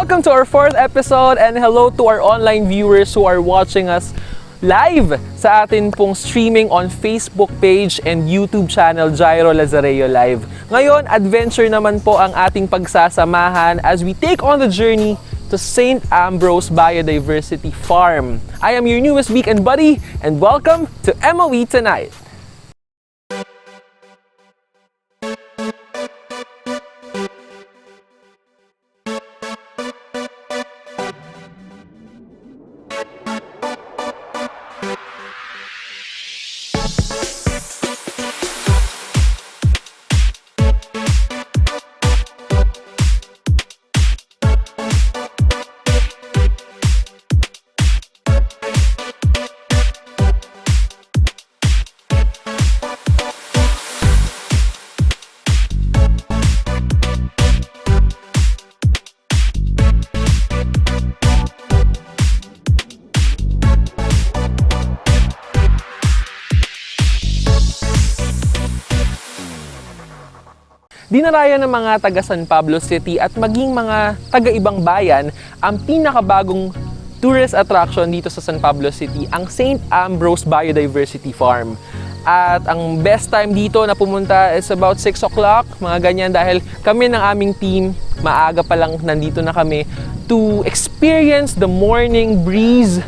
Welcome to our 4th episode and hello to our online viewers who are watching us live sa atin pong streaming on Facebook page and YouTube channel Gyro Lazareo Live. Ngayon, adventure naman po ang ating pagsasamahan as we take on the journey to San Ambrose Biodiversity Farm. I am your newest weekend buddy and welcome to MOE Tonight. Dinarayan ng mga taga San Pablo City at maging mga taga-ibang bayan ang pinakabagong tourist attraction dito sa San Pablo City, ang San Ambrose Biodiversity Farm. At ang best time dito na pumunta is about 6 o'clock, mga ganyan, dahil kami ng aming team, maaga pa lang nandito na kami to experience the morning breeze,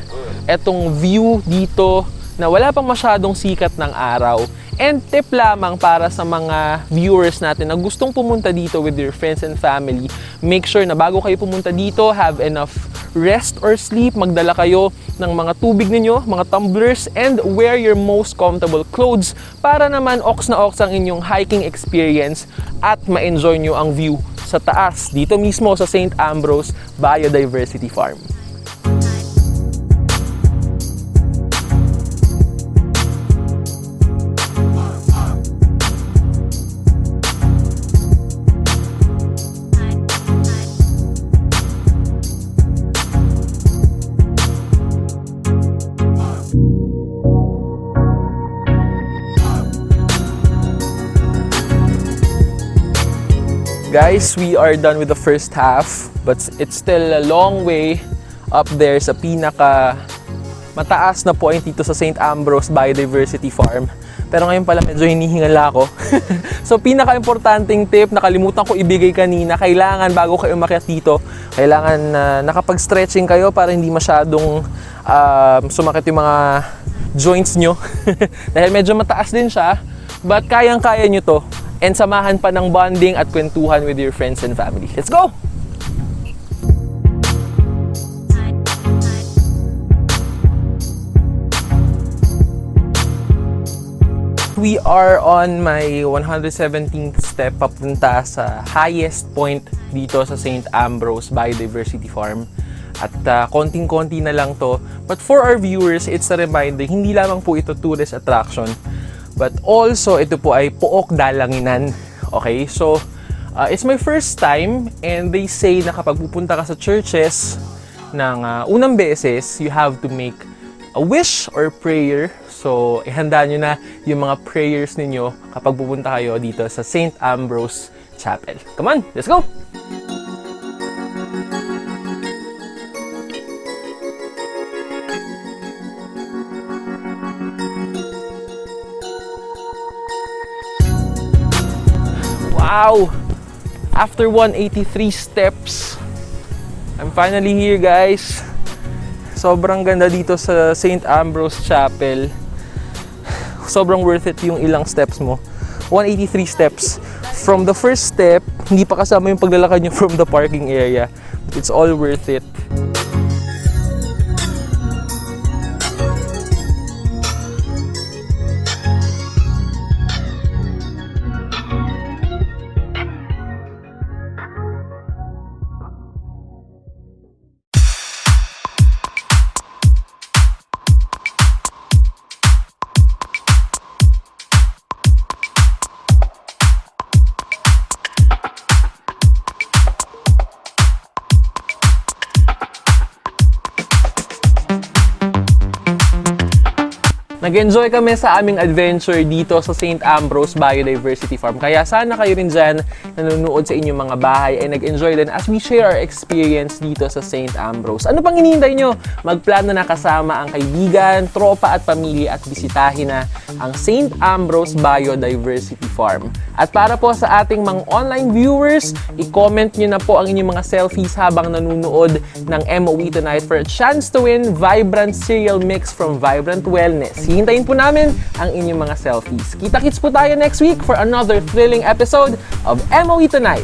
etong view dito na wala pang masyadong sikat ng araw. And tip lamang para sa mga viewers natin na gustong pumunta dito with your friends and family, make sure na bago kayo pumunta dito, have enough rest or sleep, magdala kayo ng mga tubig ninyo, mga tumblers, and wear your most comfortable clothes para naman ox na ox ang inyong hiking experience at ma-enjoy nyo ang view sa taas, dito mismo sa San Ambrose Biodiversity Farm. Guys, we are done with the first half, but it's still a long way up there sa pinaka mataas na point dito sa San Ambrose Biodiversity Farm. Pero ngayon pala medyo hinihingala ako. So pinaka-importanting tip, nakalimutan ko ibigay kanina, kailangan bago kayo umakyat dito, kailangan nakapag-stretching kayo para hindi masyadong sumakit yung mga joints nyo. Dahil medyo mataas din siya, but kayang-kaya nyo to. And samahan pa ng bonding at kwentuhan with your friends and family. Let's go! We are on my 117th step papunta sa highest point dito sa San Ambrose Biodiversity Farm. At konting-konti na lang to. But for our viewers, it's a reminder, hindi lamang po ito tourist attraction. But also, ito po ay pook dalanginan. Okay? So, it's my first time and they say na kapag pupunta ka sa churches ng unang beses, you have to make a wish or prayer. So, ihanda nyo na yung mga prayers ninyo kapag pupunta kayo dito sa St. Ambrose Chapel. Come on, let's go! Wow! After 183 steps, I'm finally here, guys. Sobrang ganda dito sa St. Ambrose Chapel. Sobrang worth it yung ilang steps mo. 183 steps. From the first step, hindi pa kasama yung paglalakad nyo from the parking area. It's all worth it. Nag-enjoy kami sa aming adventure dito sa St. Ambrose Biodiversity Farm. Kaya sana kayo rin dyan nanonood sa inyong mga bahay ay nag-enjoy din as we share our experience dito sa St. Ambrose. Ano pang hinihintay nyo? Magplano na kasama ang kaibigan, tropa at pamilya at bisitahin na ang St. Ambrose Biodiversity Farm. At para po sa ating mga online viewers, i-comment nyo na po ang inyong mga selfies habang nanonood ng MOE Tonight for a chance to win Vibrant Cereal Mix from Vibrant Wellness. Hihintayin po namin ang inyong mga selfies. Kita-kits po tayo next week for another thrilling episode of MOE Tonight.